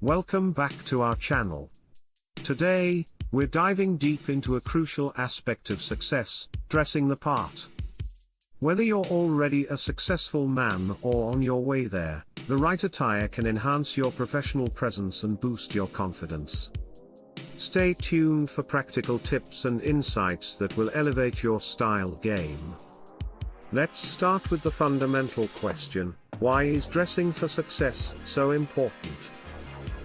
Welcome back to our channel. Today, we're diving deep into a crucial aspect of success, dressing the part. Whether you're already a successful man or on your way there, the right attire can enhance your professional presence and boost your confidence. Stay tuned for practical tips and insights that will elevate your style game. Let's start with the fundamental question: why is dressing for success so important?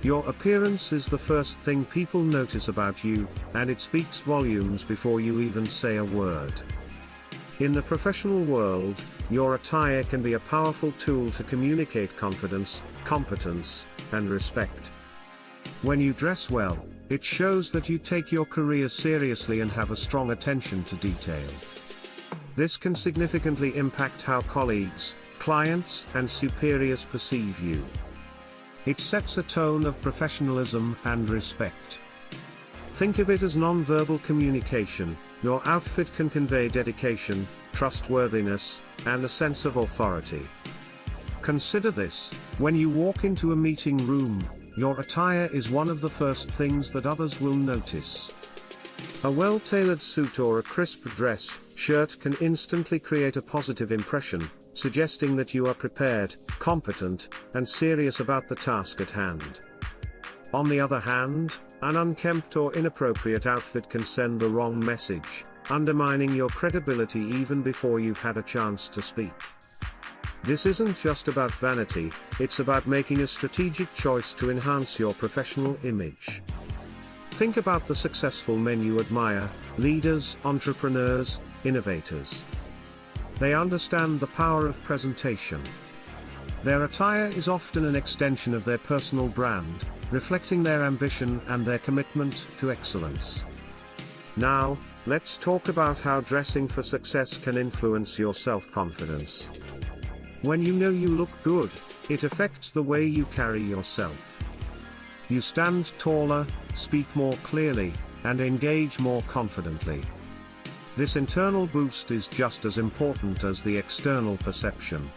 Your appearance is the first thing people notice about you, and it speaks volumes before you even say a word. In the professional world, your attire can be a powerful tool to communicate confidence, competence, and respect. When you dress well, it shows that you take your career seriously and have a strong attention to detail. This can significantly impact how colleagues, clients, and superiors perceive you. It sets a tone of professionalism and respect. Think of it as non-verbal communication. Your outfit can convey dedication, trustworthiness, and a sense of authority. Consider this: when you walk into a meeting room, your attire is one of the first things that others will notice. A well-tailored suit or a crisp dress shirt can instantly create a positive impression, suggesting that you are prepared, competent, and serious about the task at hand. On the other hand, an unkempt or inappropriate outfit can send the wrong message, undermining your credibility even before you've had a chance to speak. This isn't just about vanity, it's about making a strategic choice to enhance your professional image. Think about the successful men you admire: leaders, entrepreneurs, innovators. They understand the power of presentation. Their attire is often an extension of their personal brand, reflecting their ambition and their commitment to excellence. Now, let's talk about how dressing for success can influence your self-confidence. When you know you look good, it affects the way you carry yourself. You stand taller, speak more clearly, and engage more confidently. This internal boost is just as important as the external perception.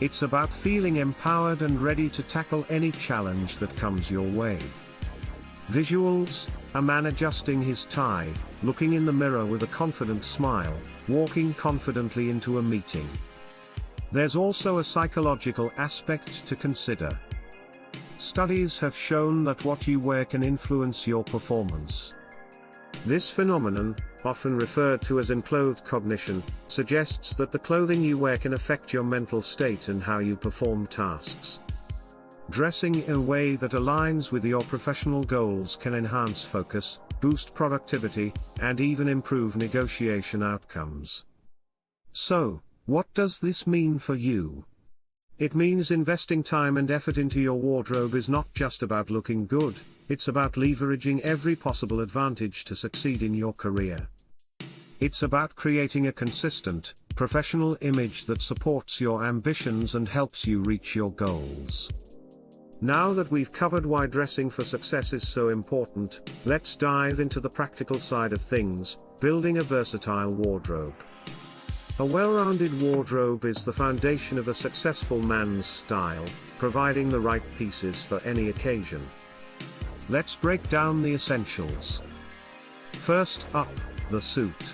It's about feeling empowered and ready to tackle any challenge that comes your way. Visuals: a man adjusting his tie, looking in the mirror with a confident smile, walking confidently into a meeting. There's also a psychological aspect to consider. Studies have shown that what you wear can influence your performance. This phenomenon, often referred to as enclothed cognition, suggests that the clothing you wear can affect your mental state and how you perform tasks. Dressing in a way that aligns with your professional goals can enhance focus, boost productivity, and even improve negotiation outcomes. So, what does this mean for you? It means investing time and effort into your wardrobe is not just about looking good, it's about leveraging every possible advantage to succeed in your career. It's about creating a consistent, professional image that supports your ambitions and helps you reach your goals. Now that we've covered why dressing for success is so important, let's dive into the practical side of things: building a versatile wardrobe. A well-rounded wardrobe is the foundation of a successful man's style, providing the right pieces for any occasion. Let's break down the essentials. First up, the suit.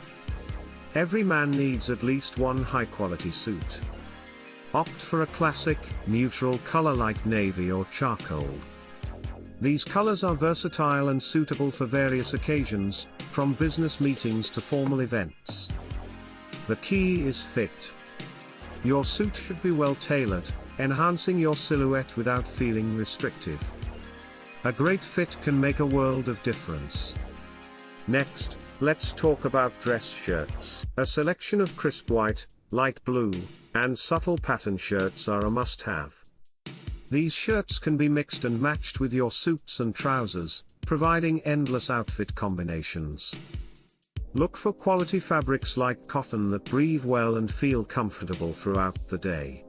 Every man needs at least one high-quality suit. Opt for a classic, neutral color like navy or charcoal. These colors are versatile and suitable for various occasions, from business meetings to formal events. The key is fit. Your suit should be well tailored, enhancing your silhouette without feeling restrictive. A great fit can make a world of difference. Next, let's talk about dress shirts. A selection of crisp white, light blue, and subtle pattern shirts are a must-have. These shirts can be mixed and matched with your suits and trousers, providing endless outfit combinations. Look for quality fabrics like cotton that breathe well and feel comfortable throughout the day.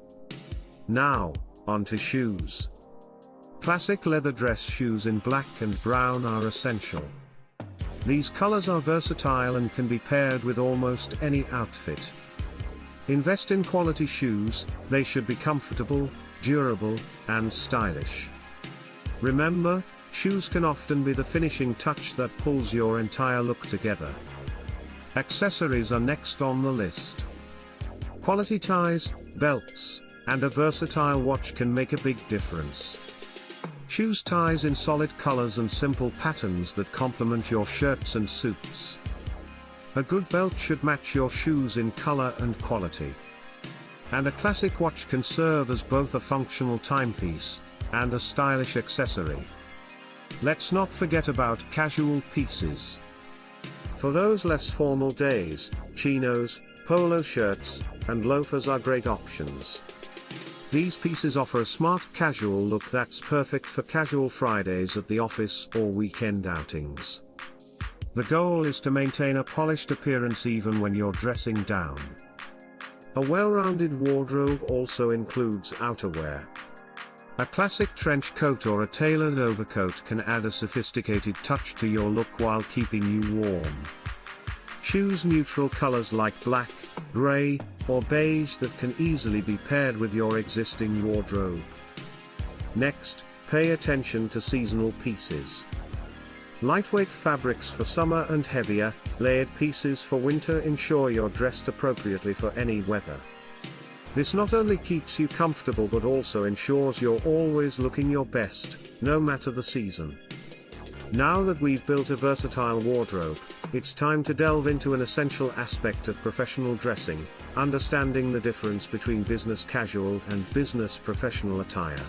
Now, onto shoes. Classic leather dress shoes in black and brown are essential. These colors are versatile and can be paired with almost any outfit. Invest in quality shoes. They should be comfortable, durable, and stylish. Remember, shoes can often be the finishing touch that pulls your entire look together. Accessories are next on the list. Quality ties, belts, and a versatile watch can make a big difference. Choose ties in solid colors and simple patterns that complement your shirts and suits. A good belt should match your shoes in color and quality. And a classic watch can serve as both a functional timepiece and a stylish accessory. Let's not forget about casual pieces. For those less formal days, chinos, polo shirts, and loafers are great options. These pieces offer a smart casual look that's perfect for casual Fridays at the office or weekend outings. The goal is to maintain a polished appearance even when you're dressing down. A well-rounded wardrobe also includes outerwear. A classic trench coat or a tailored overcoat can add a sophisticated touch to your look while keeping you warm. Choose neutral colors like black, gray, or beige that can easily be paired with your existing wardrobe. Next, pay attention to seasonal pieces. Lightweight fabrics for summer and heavier, layered pieces for winter ensure you're dressed appropriately for any weather. This not only keeps you comfortable but also ensures you're always looking your best, no matter the season. Now that we've built a versatile wardrobe, it's time to delve into an essential aspect of professional dressing, understanding the difference between business casual and business professional attire.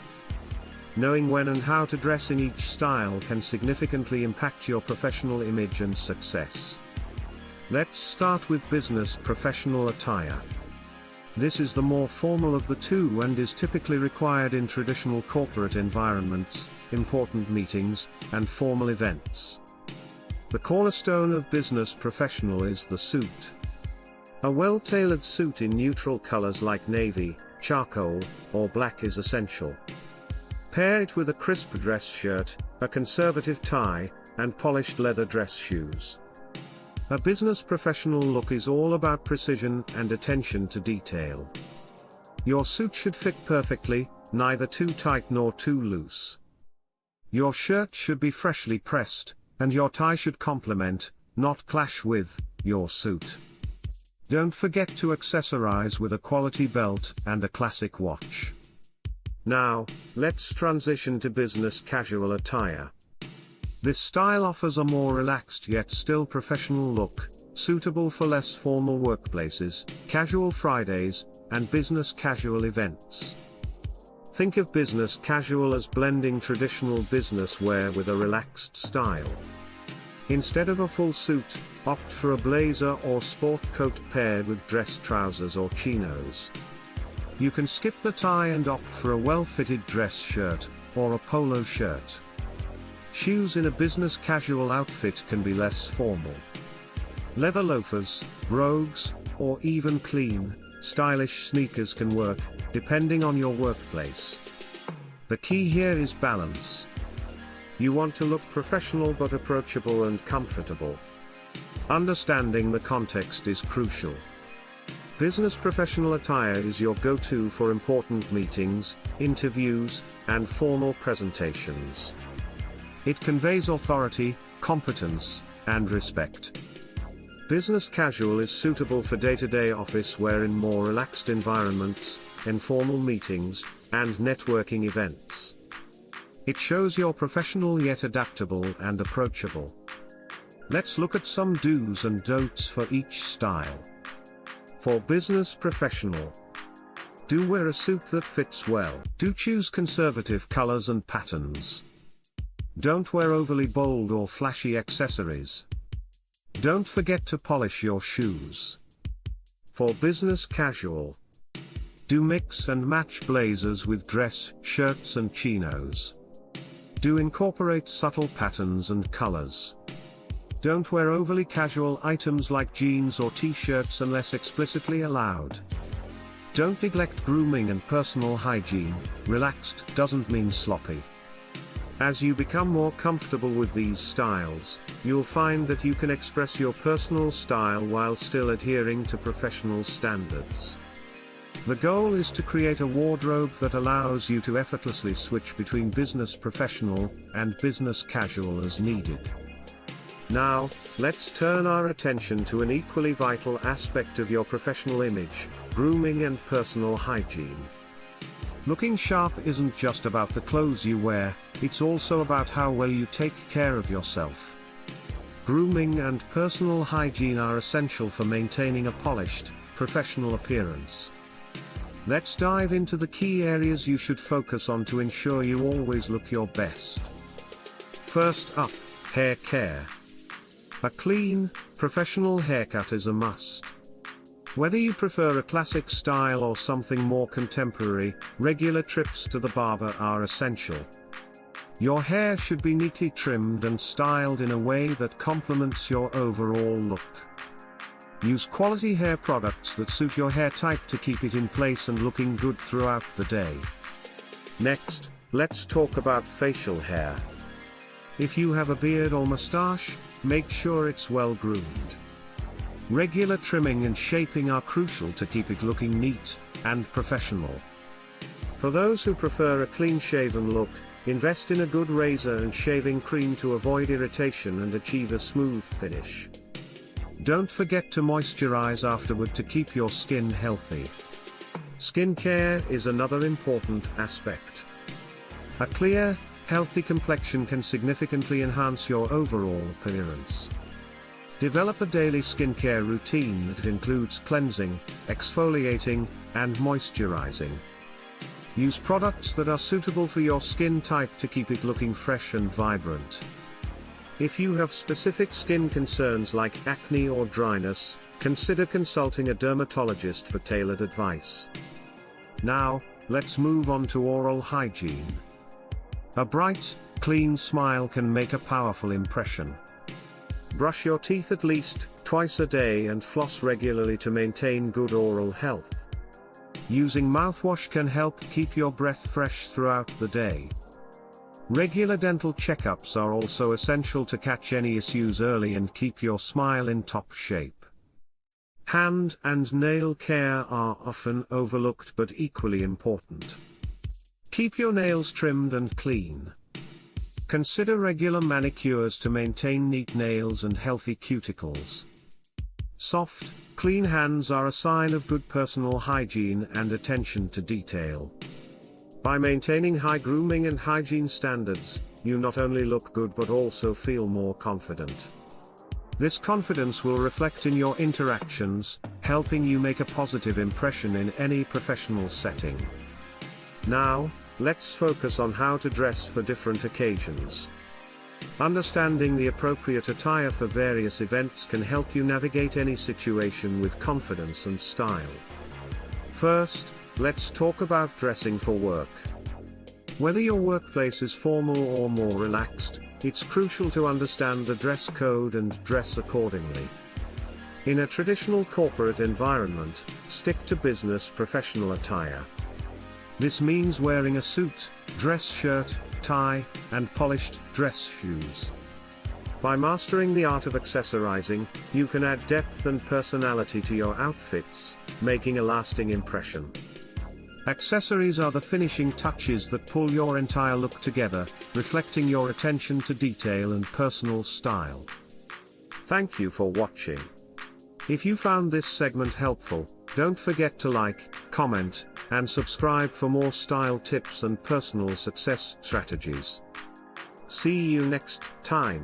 Knowing when and how to dress in each style can significantly impact your professional image and success. Let's start with business professional attire. This is the more formal of the two and is typically required in traditional corporate environments, important meetings, and formal events. The cornerstone of business professional is the suit. A well-tailored suit in neutral colors like navy, charcoal, or black is essential. Pair it with a crisp dress shirt, a conservative tie, and polished leather dress shoes. A business professional look is all about precision and attention to detail. Your suit should fit perfectly, neither too tight nor too loose. Your shirt should be freshly pressed, and your tie should complement, not clash with, your suit. Don't forget to accessorize with a quality belt and a classic watch. Now, let's transition to business casual attire. This style offers a more relaxed yet still professional look, suitable for less formal workplaces, casual Fridays, and business casual events. Think of business casual as blending traditional business wear with a relaxed style. Instead of a full suit, opt for a blazer or sport coat paired with dress trousers or chinos. You can skip the tie and opt for a well-fitted dress shirt, or a polo shirt. Shoes in a business casual outfit can be less formal. Leather loafers, brogues, or even clean, stylish sneakers can work, depending on your workplace. The key here is balance. You want to look professional but approachable and comfortable. Understanding the context is crucial. Business professional attire is your go-to for important meetings, interviews, and formal presentations. It conveys authority, competence, and respect. Business casual is suitable for day-to-day office wear in more relaxed environments, informal meetings, and networking events. It shows you're professional yet adaptable and approachable. Let's look at some do's and don'ts for each style. For business professional, do wear a suit that fits well. Do choose conservative colors and patterns. Don't wear overly bold or flashy accessories. Don't forget to polish your shoes. For business casual, do mix and match blazers with dress, shirts and chinos. Do incorporate subtle patterns and colors. Don't wear overly casual items like jeans or t-shirts unless explicitly allowed. Don't neglect grooming and personal hygiene. Relaxed doesn't mean sloppy. As you become more comfortable with these styles, you'll find that you can express your personal style while still adhering to professional standards. The goal is to create a wardrobe that allows you to effortlessly switch between business professional and business casual as needed. Now, let's turn our attention to an equally vital aspect of your professional image, grooming and personal hygiene. Looking sharp isn't just about the clothes you wear, it's also about how well you take care of yourself. Grooming and personal hygiene are essential for maintaining a polished, professional appearance. Let's dive into the key areas you should focus on to ensure you always look your best. First up, hair care. A clean, professional haircut is a must. Whether you prefer a classic style or something more contemporary, regular trips to the barber are essential. Your hair should be neatly trimmed and styled in a way that complements your overall look. Use quality hair products that suit your hair type to keep it in place and looking good throughout the day. Next, let's talk about facial hair. If you have a beard or mustache, make sure it's well groomed. Regular trimming and shaping are crucial to keep it looking neat and professional. For those who prefer a clean-shaven look, invest in a good razor and shaving cream to avoid irritation and achieve a smooth finish. Don't forget to moisturize afterward to keep your skin healthy. Skincare is another important aspect. A clear, healthy complexion can significantly enhance your overall appearance. Develop a daily skincare routine that includes cleansing, exfoliating, and moisturizing. Use products that are suitable for your skin type to keep it looking fresh and vibrant. If you have specific skin concerns like acne or dryness, consider consulting a dermatologist for tailored advice. Now, let's move on to oral hygiene. A bright, clean smile can make a powerful impression. Brush your teeth at least twice a day and floss regularly to maintain good oral health. Using mouthwash can help keep your breath fresh throughout the day. Regular dental checkups are also essential to catch any issues early and keep your smile in top shape. Hand and nail care are often overlooked but equally important. Keep your nails trimmed and clean. Consider regular manicures to maintain neat nails and healthy cuticles. Soft, clean hands are a sign of good personal hygiene and attention to detail. By maintaining high grooming and hygiene standards, you not only look good but also feel more confident. This confidence will reflect in your interactions, helping you make a positive impression in any professional setting. Now, let's focus on how to dress for different occasions. Understanding the appropriate attire for various events can help you navigate any situation with confidence and style. First, let's talk about dressing for work. Whether your workplace is formal or more relaxed, it's crucial to understand the dress code and dress accordingly. In a traditional corporate environment, stick to business professional attire. This means wearing a suit, dress shirt, tie, and polished dress shoes. By mastering the art of accessorizing, you can add depth and personality to your outfits, making a lasting impression. Accessories are the finishing touches that pull your entire look together, reflecting your attention to detail and personal style. Thank you for watching. If you found this segment helpful, don't forget to like, comment, and subscribe for more style tips and personal success strategies. See you next time.